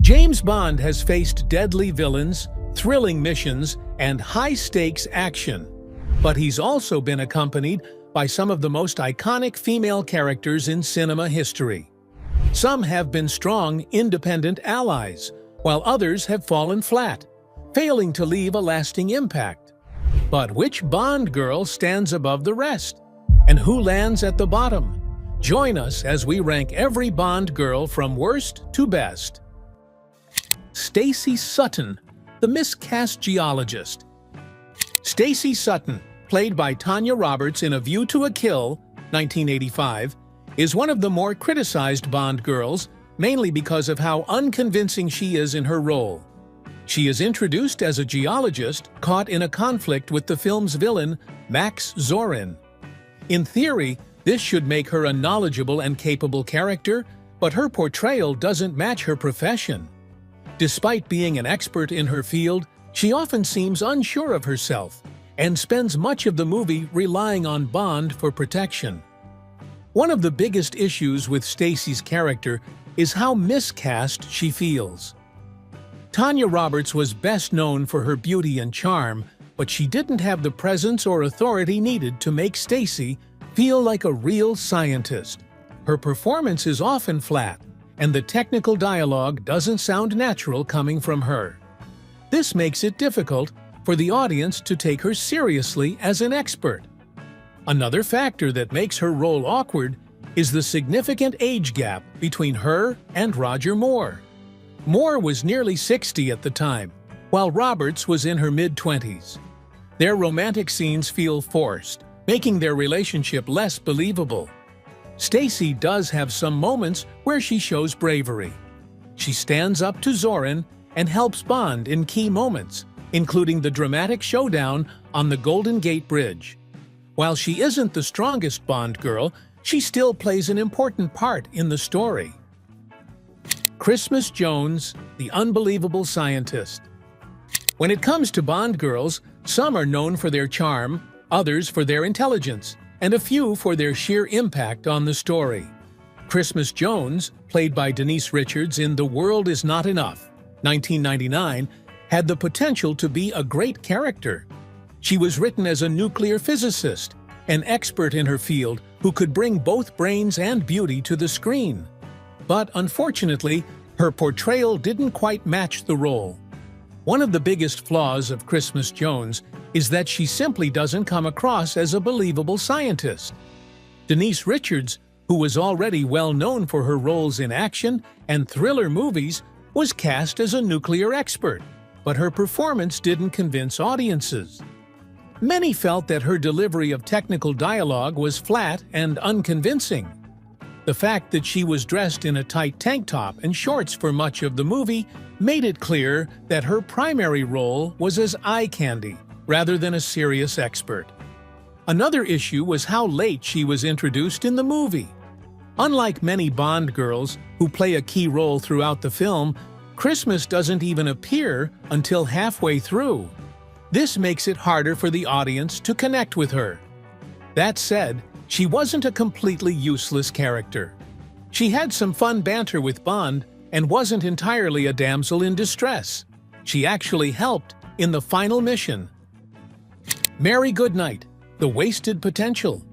James Bond has faced deadly villains, thrilling missions, and high-stakes action. But he's also been accompanied by some of the most iconic female characters in cinema history. Some have been strong, independent allies, while others have fallen flat, failing to leave a lasting impact. But which Bond girl stands above the rest? And who lands at the bottom? Join us as we rank every Bond girl from worst to best. Stacy Sutton, the miscast geologist. Stacy Sutton, played by Tanya Roberts in A View to a Kill, 1985, is one of the more criticized Bond girls, mainly because of how unconvincing she is in her role. She is introduced as a geologist caught in a conflict with the film's villain, Max Zorin. In theory, this should make her a knowledgeable and capable character, but her portrayal doesn't match her profession. Despite being an expert in her field, she often seems unsure of herself and spends much of the movie relying on Bond for protection. One of the biggest issues with Stacy's character is how miscast she feels. Tanya Roberts was best known for her beauty and charm, but she didn't have the presence or authority needed to make Stacy feel like a real scientist. Her performance is often flat, and the technical dialogue doesn't sound natural coming from her. This makes it difficult for the audience to take her seriously as an expert. Another factor that makes her role awkward is the significant age gap between her and Roger Moore. Moore was nearly 60 at the time, while Roberts was in her mid-20s. Their romantic scenes feel forced, making their relationship less believable. Stacy does have some moments where she shows bravery. She stands up to Zorin and helps Bond in key moments, including the dramatic showdown on the Golden Gate Bridge. While she isn't the strongest Bond girl, she still plays an important part in the story. Christmas Jones, the unbelievable scientist. When it comes to Bond girls, some are known for their charm, others for their intelligence, and a few for their sheer impact on the story. Christmas Jones, played by Denise Richards in The World Is Not Enough, 1999, had the potential to be a great character. She was written as a nuclear physicist, an expert in her field who could bring both brains and beauty to the screen. But unfortunately, her portrayal didn't quite match the role. One of the biggest flaws of Christmas Jones is that she simply doesn't come across as a believable scientist. Denise Richards, who was already well known for her roles in action and thriller movies, was cast as a nuclear expert, but her performance didn't convince audiences. Many felt that her delivery of technical dialogue was flat and unconvincing. The fact that she was dressed in a tight tank top and shorts for much of the movie made it clear that her primary role was as eye candy, rather than a serious expert. Another issue was how late she was introduced in the movie. Unlike many Bond girls who play a key role throughout the film, Christmas doesn't even appear until halfway through. This makes it harder for the audience to connect with her. That said, she wasn't a completely useless character. She had some fun banter with Bond and wasn't entirely a damsel in distress. She actually helped in the final mission. Mary Goodnight, the wasted potential.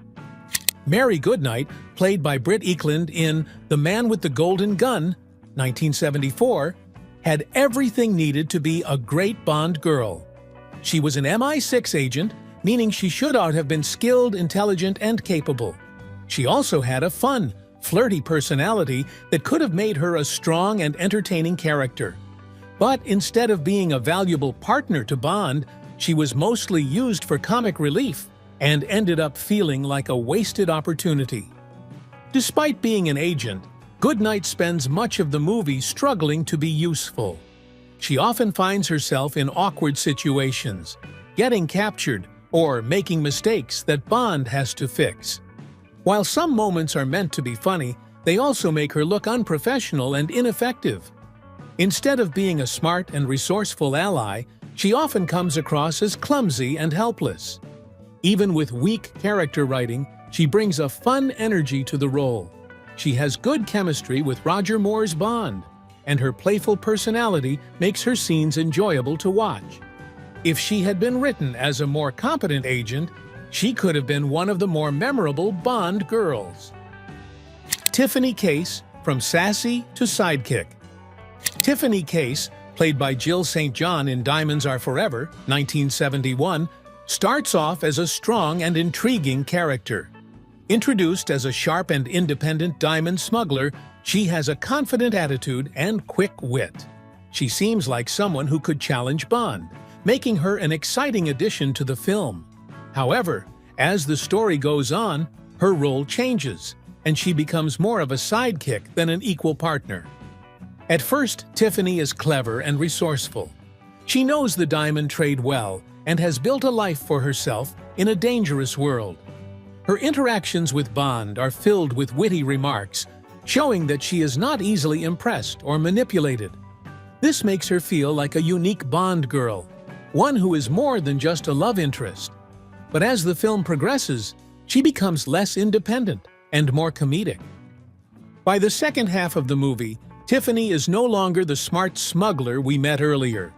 Mary Goodnight, played by Britt Ekland in The Man with the Golden Gun, 1974, had everything needed to be a great Bond girl. She was an MI6 agent, meaning she should have been skilled, intelligent, and capable. She also had a fun, flirty personality that could have made her a strong and entertaining character. But instead of being a valuable partner to Bond, she was mostly used for comic relief and ended up feeling like a wasted opportunity. Despite being an agent, Goodnight spends much of the movie struggling to be useful. She often finds herself in awkward situations, getting captured, or making mistakes that Bond has to fix. While some moments are meant to be funny, they also make her look unprofessional and ineffective. Instead of being a smart and resourceful ally, she often comes across as clumsy and helpless. Even with weak character writing, she brings a fun energy to the role. She has good chemistry with Roger Moore's Bond. and her playful personality makes her scenes enjoyable to watch. If she had been written as a more competent agent, she could have been one of the more memorable Bond girls. Tiffany Case, from sassy to sidekick. Tiffany Case, played by Jill St. John in Diamonds Are Forever, 1971, starts off as a strong and intriguing character. Introduced as a sharp and independent diamond smuggler, she has a confident attitude and quick wit. She seems like someone who could challenge Bond, making her an exciting addition to the film. However, as the story goes on, her role changes, and she becomes more of a sidekick than an equal partner. At first, Tiffany is clever and resourceful. She knows the diamond trade well and has built a life for herself in a dangerous world. Her interactions with Bond are filled with witty remarks, showing that she is not easily impressed or manipulated. This makes her feel like a unique Bond girl, one who is more than just a love interest. But as the film progresses, she becomes less independent and more comedic. By the second half of the movie, Tiffany is no longer the smart smuggler we met earlier.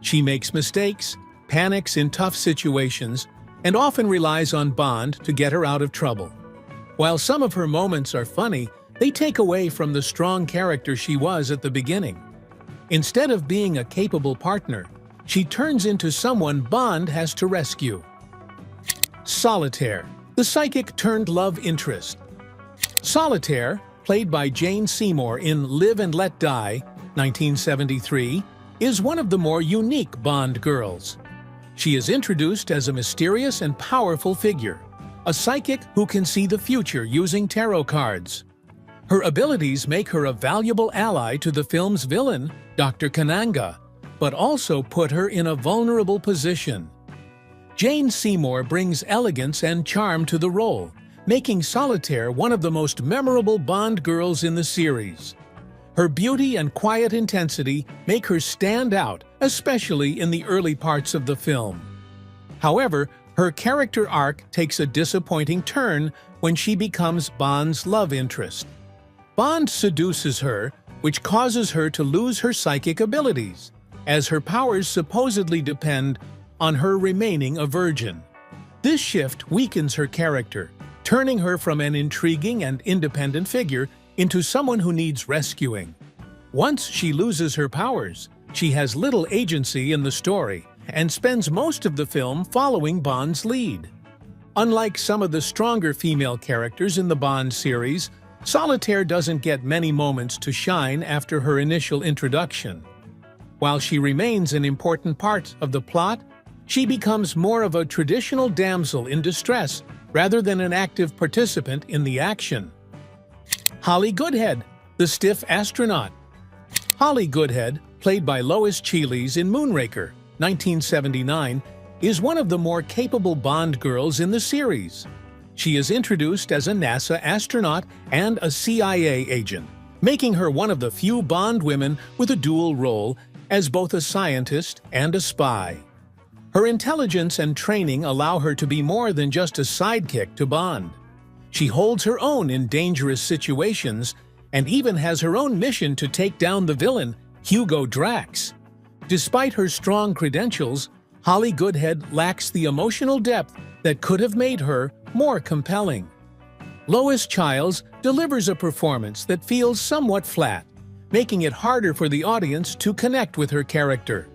She makes mistakes, panics in tough situations, and often relies on Bond to get her out of trouble. While some of her moments are funny, they take away from the strong character she was at the beginning. Instead of being a capable partner, she turns into someone Bond has to rescue. Solitaire, the psychic-turned-love interest. Solitaire, played by Jane Seymour in Live and Let Die, 1973, is one of the more unique Bond girls. She is introduced as a mysterious and powerful figure, a psychic who can see the future using tarot cards. Her abilities make her a valuable ally to the film's villain, Dr. Kananga, but also put her in a vulnerable position. Jane Seymour brings elegance and charm to the role, making Solitaire one of the most memorable Bond girls in the series. Her beauty and quiet intensity make her stand out, especially in the early parts of the film. However, her character arc takes a disappointing turn when she becomes Bond's love interest. Bond seduces her, which causes her to lose her psychic abilities, as her powers supposedly depend on her remaining a virgin. This shift weakens her character, turning her from an intriguing and independent figure into someone who needs rescuing. Once she loses her powers, she has little agency in the story and spends most of the film following Bond's lead. Unlike some of the stronger female characters in the Bond series, Solitaire doesn't get many moments to shine after her initial introduction. While she remains an important part of the plot, she becomes more of a traditional damsel in distress rather than an active participant in the action. Holly Goodhead, the stiff astronaut. Holly Goodhead, played by Lois Chiles in Moonraker, 1979, is one of the more capable Bond girls in the series. She is introduced as a NASA astronaut and a CIA agent, making her one of the few Bond women with a dual role as both a scientist and a spy. Her intelligence and training allow her to be more than just a sidekick to Bond. She holds her own in dangerous situations and even has her own mission to take down the villain, Hugo Drax. Despite her strong credentials, Holly Goodhead lacks the emotional depth that could have made her more compelling. Lois Chiles delivers a performance that feels somewhat flat, making it harder for the audience to connect with her character.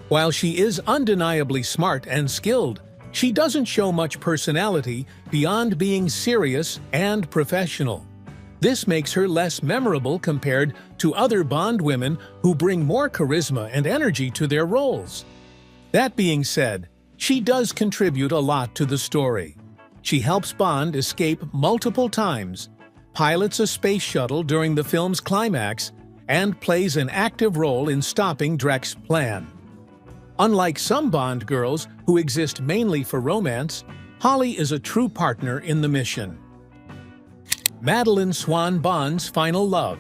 While she is undeniably smart and skilled, she doesn't show much personality beyond being serious and professional. This makes her less memorable compared to other Bond women who bring more charisma and energy to their roles. That being said, she does contribute a lot to the story. She helps Bond escape multiple times, pilots a space shuttle during the film's climax, and plays an active role in stopping Drex's plan. Unlike some Bond girls who exist mainly for romance, Holly is a true partner in the mission. Madeleine Swann, Bond's final love.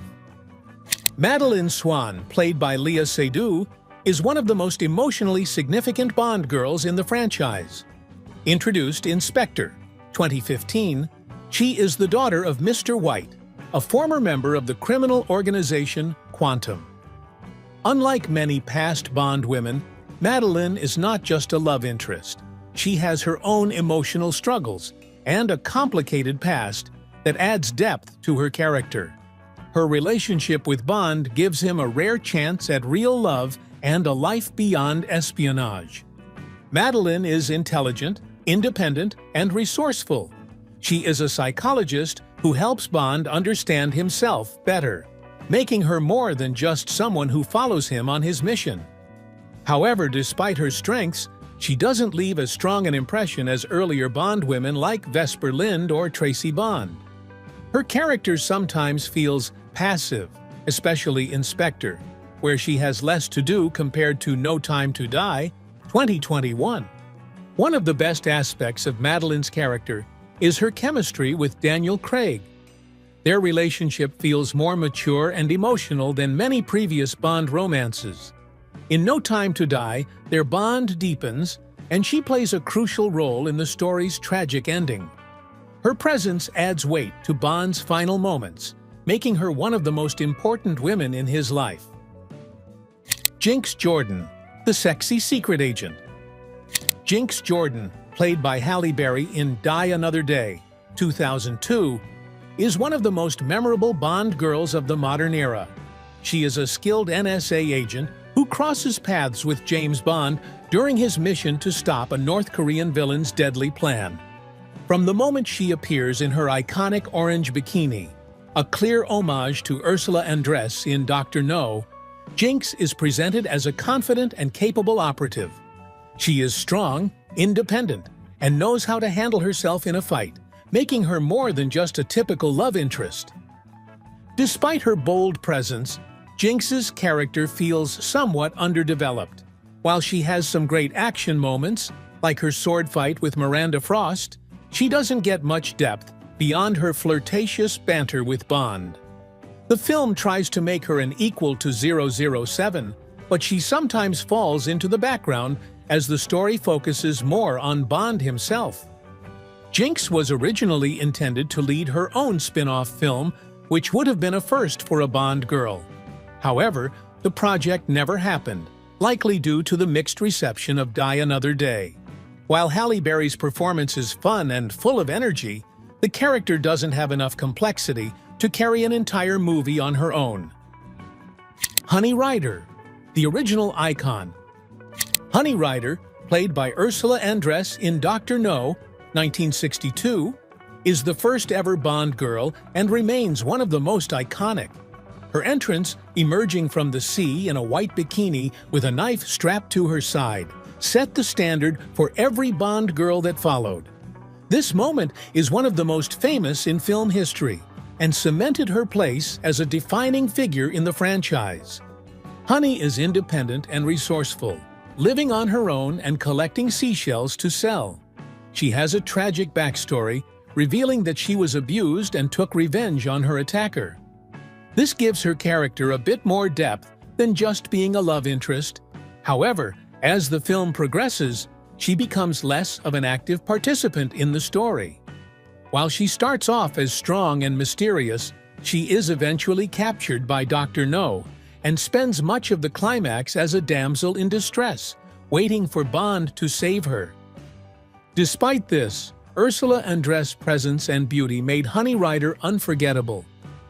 Madeleine Swann, played by Léa Seydoux, is one of the most emotionally significant Bond girls in the franchise. Introduced in Spectre, 2015, she is the daughter of Mr. White, a former member of the criminal organization Quantum. Unlike many past Bond women, Madeleine is not just a love interest. She has her own emotional struggles and a complicated past that adds depth to her character. Her relationship with Bond gives him a rare chance at real love and a life beyond espionage. Madeleine is intelligent, independent, and resourceful. She is a psychologist who helps Bond understand himself better, making her more than just someone who follows him on his mission. However, despite her strengths, she doesn't leave as strong an impression as earlier Bond women like Vesper Lynd or Tracy Bond. Her character sometimes feels passive, especially in Spectre, where she has less to do compared to No Time to Die, 2021. One of the best aspects of Madeleine's character is her chemistry with Daniel Craig. Their relationship feels more mature and emotional than many previous Bond romances. In No Time to Die, their bond deepens, and she plays a crucial role in the story's tragic ending. Her presence adds weight to Bond's final moments, making her one of the most important women in his life. Jinx Johnson, the sexy secret agent. Jinx Johnson, played by Halle Berry in Die Another Day, 2002, is one of the most memorable Bond girls of the modern era. She is a skilled NSA agent who crosses paths with James Bond during his mission to stop a North Korean villain's deadly plan. From the moment she appears in her iconic orange bikini, a clear homage to Ursula Andress in Dr. No, Jinx is presented as a confident and capable operative. She is strong, independent, and knows how to handle herself in a fight, making her more than just a typical love interest. Despite her bold presence, Jinx's character feels somewhat underdeveloped. While she has some great action moments, like her sword fight with Miranda Frost, she doesn't get much depth beyond her flirtatious banter with Bond. The film tries to make her an equal to 007, but she sometimes falls into the background as the story focuses more on Bond himself. Jinx was originally intended to lead her own spin-off film, which would have been a first for a Bond girl. However, the project never happened, likely due to the mixed reception of Die Another Day. While Halle Berry's performance is fun and full of energy, the character doesn't have enough complexity to carry an entire movie on her own. Honey Ryder, the original icon. Honey Ryder, played by Ursula Andress in Dr. No, 1962, is the first ever Bond girl and remains one of the most iconic. Her entrance, emerging from the sea in a white bikini with a knife strapped to her side, set the standard for every Bond girl that followed. This moment is one of the most famous in film history and cemented her place as a defining figure in the franchise. Honey is independent and resourceful, living on her own and collecting seashells to sell. She has a tragic backstory, revealing that she was abused and took revenge on her attacker. This gives her character a bit more depth than just being a love interest. However, as the film progresses, she becomes less of an active participant in the story. While she starts off as strong and mysterious, she is eventually captured by Dr. No and spends much of the climax as a damsel in distress, waiting for Bond to save her. Despite this, Ursula Andress' presence and beauty made Honey Ryder unforgettable.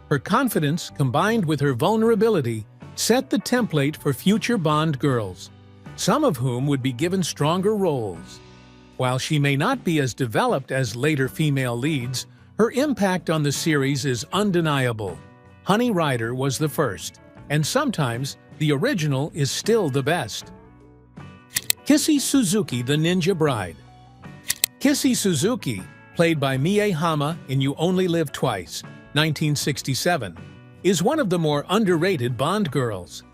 Her confidence, combined with her vulnerability, set the template for future Bond girls, some of whom would be given stronger roles. While she may not be as developed as later female leads, her impact on the series is undeniable. Honey Ryder was the first, and sometimes the original is still the best. Kissy Suzuki, the Ninja Bride. Kissy Suzuki, played by Mie Hama in You Only Live Twice, 1967, is one of the more underrated Bond girls.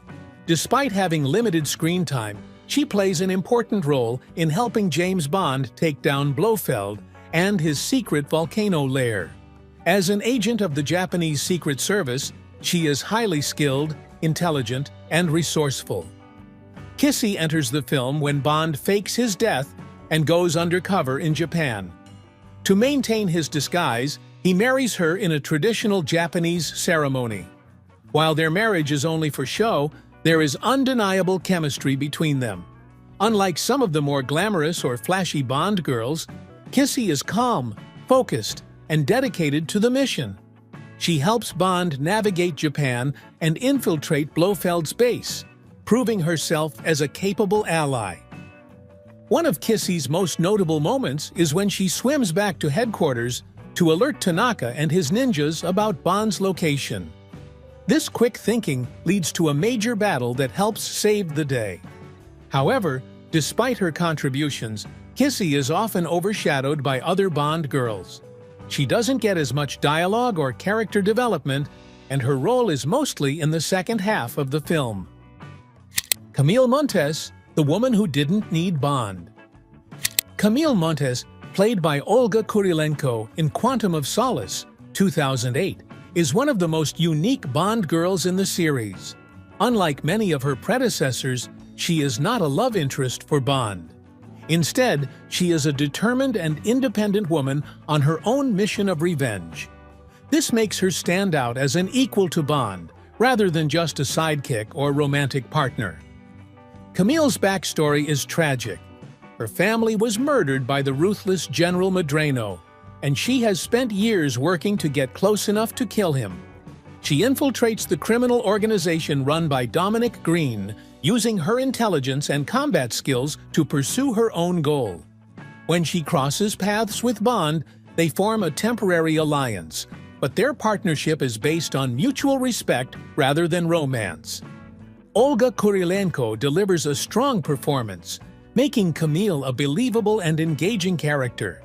Despite having limited screen time, she plays an important role in helping James Bond take down Blofeld and his secret volcano lair. As an agent of the Japanese Secret Service, she is highly skilled, intelligent, and resourceful. Kissy enters the film when Bond fakes his death and goes undercover in Japan. To maintain his disguise, he marries her in a traditional Japanese ceremony. While their marriage is only for show, There is undeniable chemistry between them. Unlike some of the more glamorous or flashy Bond girls, Kissy is calm, focused, and dedicated to the mission. She helps Bond navigate Japan and infiltrate Blofeld's base, proving herself as a capable ally. One of Kissy's most notable moments is when she swims back to headquarters to alert Tanaka and his ninjas about Bond's location. This quick thinking leads to a major battle that helps save the day. However, despite her contributions, Kissy is often overshadowed by other Bond girls. She doesn't get as much dialogue or character development, and her role is mostly in the second half of the film. Camille Montes, the woman who didn't need Bond. Camille Montes, played by Olga Kurilenko in Quantum of Solace, 2008, is one of the most unique Bond girls in the series. Unlike many of her predecessors, she is not a love interest for Bond. Instead, she is a determined and independent woman on her own mission of revenge. This makes her stand out as an equal to Bond, rather than just a sidekick or romantic partner. Camille's backstory is tragic. Her family was murdered by the ruthless General Medrano, and she has spent years working to get close enough to kill him. She infiltrates the criminal organization run by Dominic Green, using her intelligence and combat skills to pursue her own goal. When she crosses paths with Bond, they form a temporary alliance, but their partnership is based on mutual respect rather than romance. Olga Kurilenko delivers a strong performance, making Camille a believable and engaging character.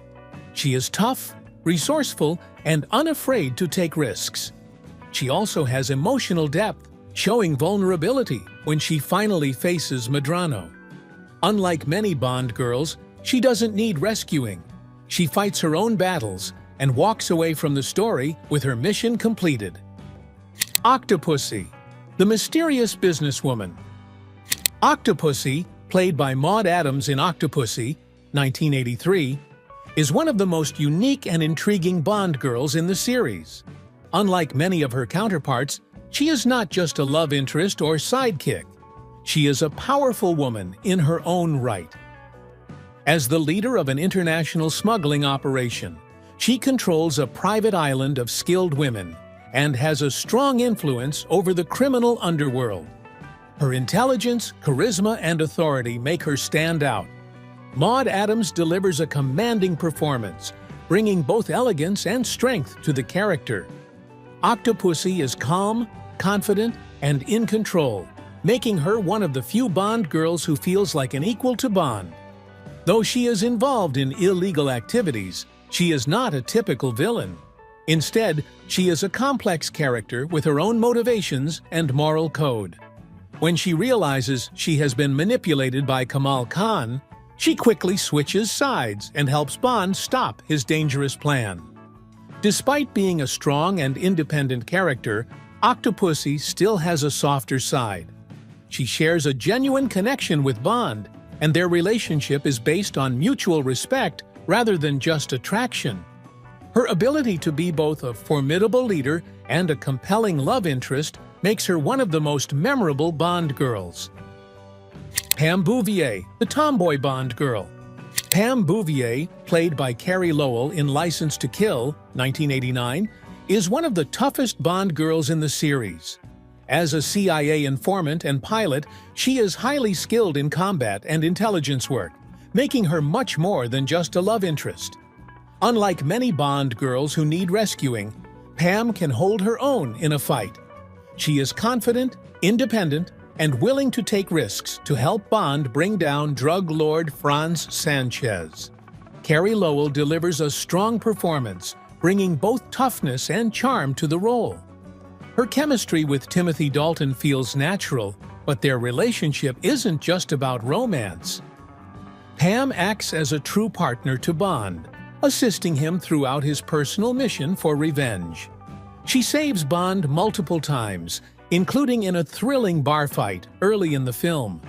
She is tough, resourceful, and unafraid to take risks. She also has emotional depth, showing vulnerability when she finally faces Medrano. Unlike many Bond girls, she doesn't need rescuing. She fights her own battles and walks away from the story with her mission completed. Octopussy, the mysterious businesswoman. Octopussy, played by Maud Adams in Octopussy, 1983, is one of the most unique and intriguing Bond girls in the series. Unlike many of her counterparts, she is not just a love interest or sidekick. She is a powerful woman in her own right. As the leader of an international smuggling operation, she controls a private island of skilled women and has a strong influence over the criminal underworld. Her intelligence, charisma, and authority make her stand out. Maud Adams delivers a commanding performance, bringing both elegance and strength to the character. Octopussy is calm, confident, and in control, making her one of the few Bond girls who feels like an equal to Bond. Though she is involved in illegal activities, she is not a typical villain. Instead, she is a complex character with her own motivations and moral code. When she realizes she has been manipulated by Kamal Khan, she quickly switches sides and helps Bond stop his dangerous plan. Despite being a strong and independent character, Octopussy still has a softer side. She shares a genuine connection with Bond, and their relationship is based on mutual respect rather than just attraction. Her ability to be both a formidable leader and a compelling love interest makes her one of the most memorable Bond girls. Pam Bouvier, the tomboy Bond girl. Pam Bouvier, played by Carey Lowell in License to Kill, 1989, is one of the toughest Bond girls in the series. As a CIA informant and pilot, she is highly skilled in combat and intelligence work, making her much more than just a love interest. Unlike many Bond girls who need rescuing, Pam can hold her own in a fight. She is confident, independent, and willing to take risks to help Bond bring down drug lord Franz Sanchez. Carey Lowell delivers a strong performance, bringing both toughness and charm to the role. Her chemistry with Timothy Dalton feels natural, but their relationship isn't just about romance. Pam acts as a true partner to Bond, assisting him throughout his personal mission for revenge. She saves Bond multiple times, including in a thrilling bar fight early in the film.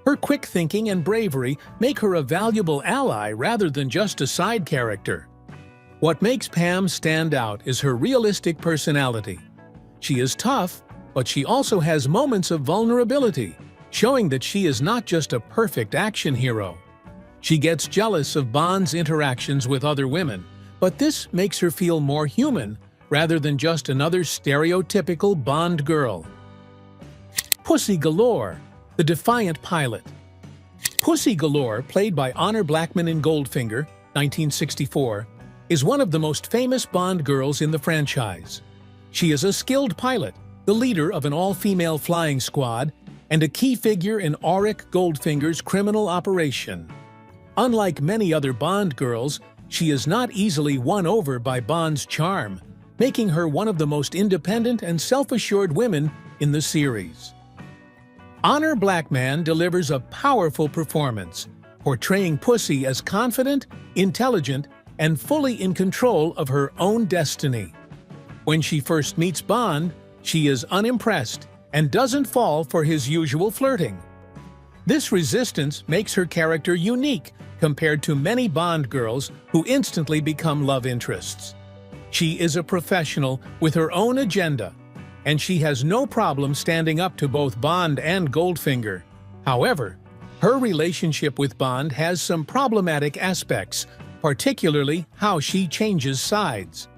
Her quick thinking and bravery make her a valuable ally rather than just a side character. What makes Pam stand out is her realistic personality. She is tough, but she also has moments of vulnerability, showing that she is not just a perfect action hero. She gets jealous of Bond's interactions with other women, but this makes her feel more human rather than just another stereotypical Bond girl. Pussy Galore, the defiant pilot. Pussy Galore, played by Honor Blackman in Goldfinger, 1964, is one of the most famous Bond girls in the franchise. She is a skilled pilot, the leader of an all-female flying squad, and a key figure in Auric Goldfinger's criminal operation. Unlike many other Bond girls, she is not easily won over by Bond's charm, making her one of the most independent and self-assured women in the series. Honor Blackman delivers a powerful performance, portraying Pussy as confident, intelligent, and fully in control of her own destiny. When she first meets Bond, she is unimpressed and doesn't fall for his usual flirting. This resistance makes her character unique compared to many Bond girls who instantly become love interests. She is a professional with her own agenda, and she has no problem standing up to both Bond and Goldfinger. However, her relationship with Bond has some problematic aspects, particularly how she changes sides.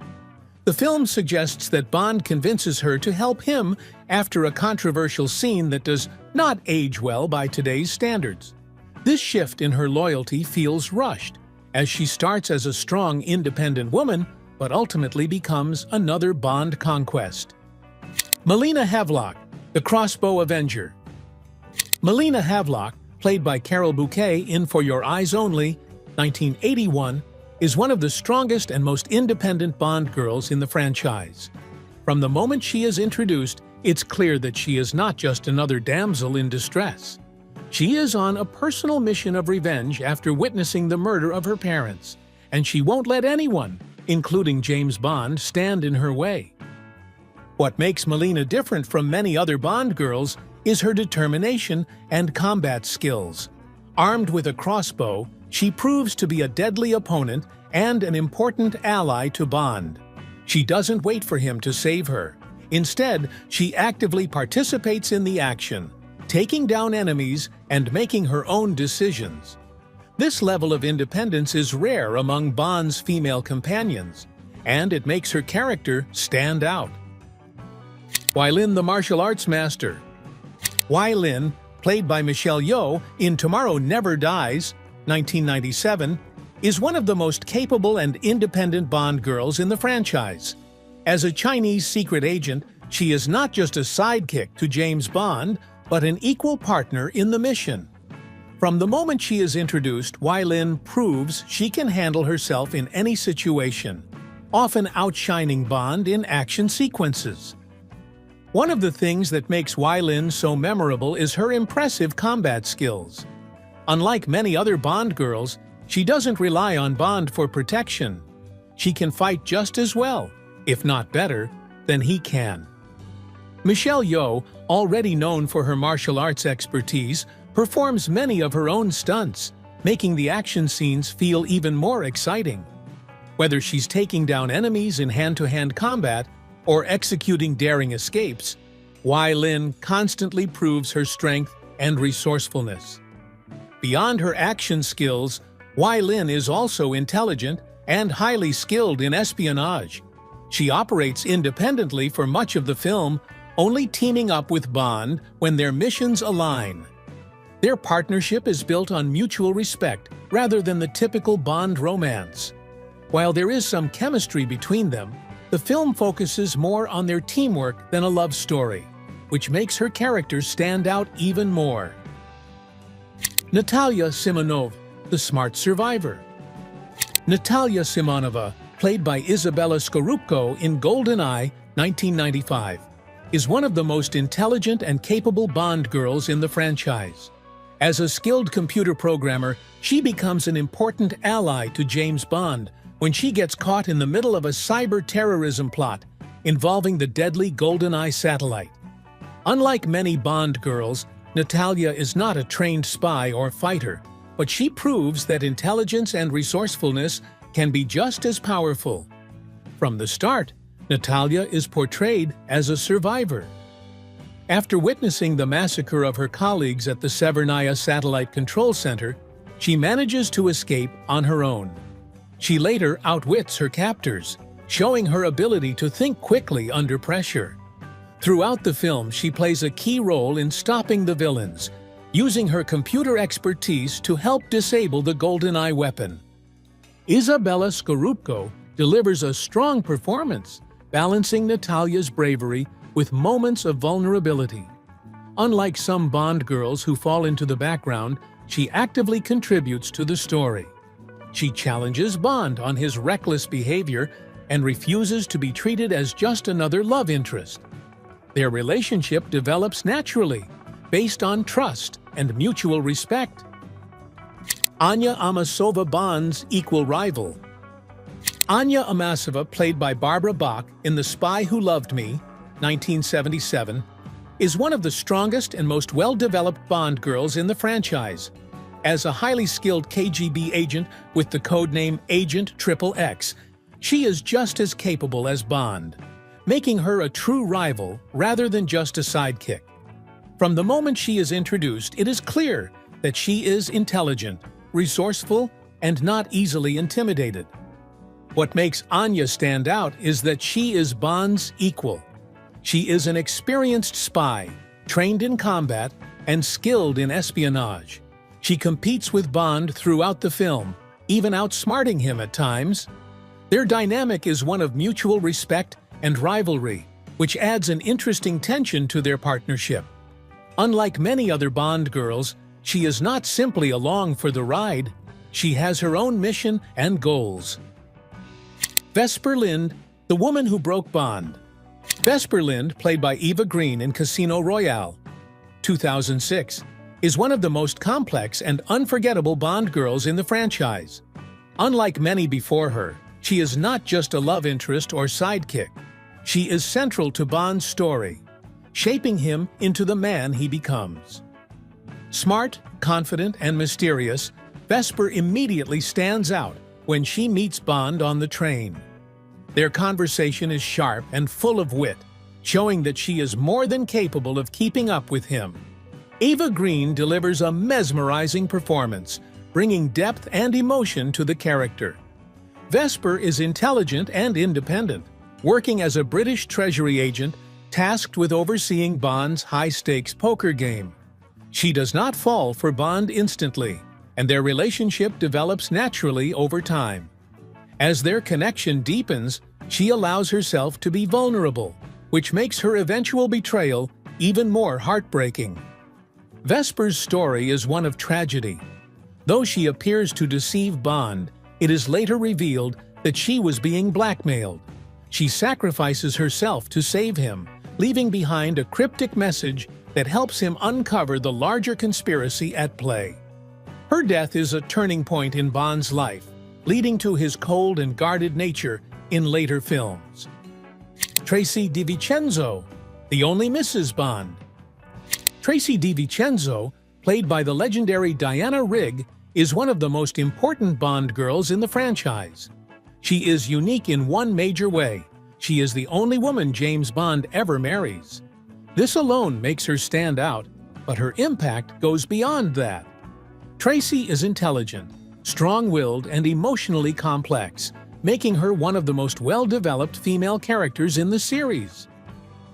The film suggests that Bond convinces her to help him after a controversial scene that does not age well by today's standards. This shift in her loyalty feels rushed, as she starts as a strong, independent woman, but ultimately becomes another Bond conquest. Melina Havelock, the Crossbow Avenger. Melina Havelock, played by Carol Bouquet in For Your Eyes Only, 1981, is one of the strongest and most independent Bond girls in the franchise. From the moment she is introduced, it's clear that she is not just another damsel in distress. She is on a personal mission of revenge after witnessing the murder of her parents, and she won't let anyone, including James Bond, stand in her way. What makes Melina different from many other Bond girls is her determination and combat skills. Armed with a crossbow, she proves to be a deadly opponent and an important ally to Bond. She doesn't wait for him to save her. Instead, she actively participates in the action, taking down enemies and making her own decisions. This level of independence is rare among Bond's female companions, and it makes her character stand out. Wai Lin, the martial arts master. Wai Lin, played by Michelle Yeoh in Tomorrow Never Dies, 1997, is one of the most capable and independent Bond girls in the franchise. As a Chinese secret agent, she is not just a sidekick to James Bond, but an equal partner in the mission. From the moment she is introduced, Wai Lin proves she can handle herself in any situation, often outshining Bond in action sequences. One of the things that makes Wai Lin so memorable is her impressive combat skills. Unlike many other Bond girls, she doesn't rely on Bond for protection. She can fight just as well, if not better, than he can. Michelle Yeoh, already known for her martial arts expertise, performs many of her own stunts, making the action scenes feel even more exciting. Whether she's taking down enemies in hand-to-hand combat or executing daring escapes, Wai Lin constantly proves her strength and resourcefulness. Beyond her action skills, Wai Lin is also intelligent and highly skilled in espionage. She operates independently for much of the film, only teaming up with Bond when their missions align. Their partnership is built on mutual respect rather than the typical Bond romance. While there is some chemistry between them, the film focuses more on their teamwork than a love story, which makes her character stand out even more. Natalya Simonova, the smart survivor. Natalya Simonova, played by Isabella Scorupco in Goldeneye, 1995, is one of the most intelligent and capable Bond girls in the franchise. As a skilled computer programmer, she becomes an important ally to James Bond when she gets caught in the middle of a cyber-terrorism plot involving the deadly Goldeneye satellite. Unlike many Bond girls, Natalya is not a trained spy or fighter, but she proves that intelligence and resourcefulness can be just as powerful. From the start, Natalya is portrayed as a survivor. After witnessing the massacre of her colleagues at the Severnaya Satellite Control Center, she manages to escape on her own. She later outwits her captors, showing her ability to think quickly under pressure. Throughout the film, she plays a key role in stopping the villains, using her computer expertise to help disable the GoldenEye weapon. Izabela Skorupko delivers a strong performance, balancing Natalya's bravery with moments of vulnerability. Unlike some Bond girls who fall into the background, she actively contributes to the story. She challenges Bond on his reckless behavior and refuses to be treated as just another love interest. Their relationship develops naturally, based on trust and mutual respect. Anya Amasova, Bond's equal rival. Anya Amasova, played by Barbara Bach in The Spy Who Loved Me, 1977, is one of the strongest and most well-developed Bond girls in the franchise. As a highly skilled KGB agent with the codename Agent XXX, she is just as capable as Bond, making her a true rival rather than just a sidekick. From the moment she is introduced, it is clear that she is intelligent, resourceful, and not easily intimidated. What makes Anya stand out is that she is Bond's equal. She is an experienced spy, trained in combat, and skilled in espionage. She competes with Bond throughout the film, even outsmarting him at times. Their dynamic is one of mutual respect and rivalry, which adds an interesting tension to their partnership. Unlike many other Bond girls, she is not simply along for the ride. She has her own mission and goals. Vesper Lynd, the woman who broke Bond. Vesper Lynd, played by Eva Green in Casino Royale, 2006, is one of the most complex and unforgettable Bond girls in the franchise. Unlike many before her, she is not just a love interest or sidekick. She is central to Bond's story, shaping him into the man he becomes. Smart, confident, and mysterious, Vesper immediately stands out when she meets Bond on the train. Their conversation is sharp and full of wit, showing that she is more than capable of keeping up with him. Eva Green delivers a mesmerizing performance, bringing depth and emotion to the character. Vesper is intelligent and independent, working as a British Treasury agent tasked with overseeing Bond's high-stakes poker game. She does not fall for Bond instantly, and their relationship develops naturally over time. As their connection deepens, she allows herself to be vulnerable, which makes her eventual betrayal even more heartbreaking. Vesper's story is one of tragedy. Though she appears to deceive Bond, it is later revealed that she was being blackmailed. She sacrifices herself to save him, leaving behind a cryptic message that helps him uncover the larger conspiracy at play. Her death is a turning point in Bond's life, leading to his cold and guarded nature in later films. Tracy di Vicenzo, the only Mrs. Bond. Tracy di Vicenzo, played by the legendary Diana Rigg, is one of the most important Bond girls in the franchise. She is unique in one major way. She is the only woman James Bond ever marries. This alone makes her stand out, but her impact goes beyond that. Tracy is intelligent, strong-willed, and emotionally complex, making her one of the most well-developed female characters in the series.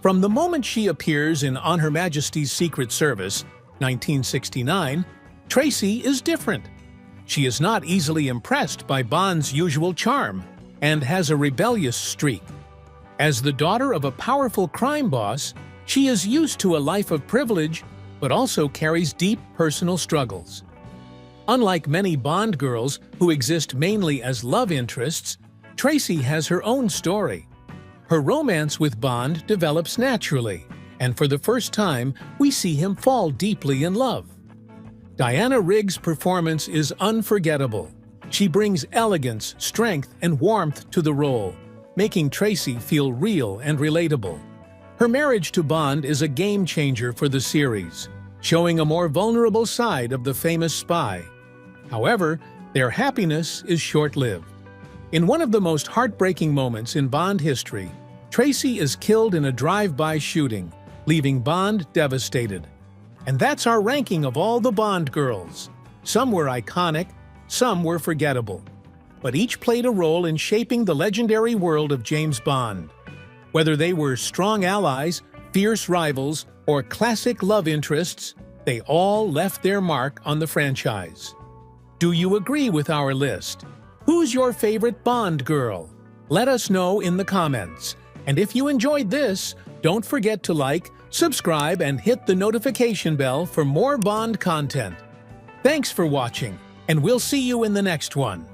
From the moment she appears in On Her Majesty's Secret Service, 1969, Tracy is different. She is not easily impressed by Bond's usual charm and has a rebellious streak. As the daughter of a powerful crime boss, she is used to a life of privilege, but also carries deep personal struggles. Unlike many Bond girls who exist mainly as love interests, Tracy has her own story. Her romance with Bond develops naturally, and for the first time, we see him fall deeply in love. Diana Rigg's performance is unforgettable. She brings elegance, strength, and warmth to the role, making Tracy feel real and relatable. Her marriage to Bond is a game-changer for the series, showing a more vulnerable side of the famous spy. However, their happiness is short-lived. In one of the most heartbreaking moments in Bond history, Tracy is killed in a drive-by shooting, leaving Bond devastated. And that's our ranking of all the Bond girls. Some were iconic, some were forgettable. But each played a role in shaping the legendary world of James Bond. Whether they were strong allies, fierce rivals, or classic love interests, they all left their mark on the franchise. Do you agree with our list? Who's your favorite Bond girl? Let us know in the comments. And if you enjoyed this, don't forget to like, subscribe, and hit the notification bell for more Bond content. Thanks for watching, and we'll see you in the next one.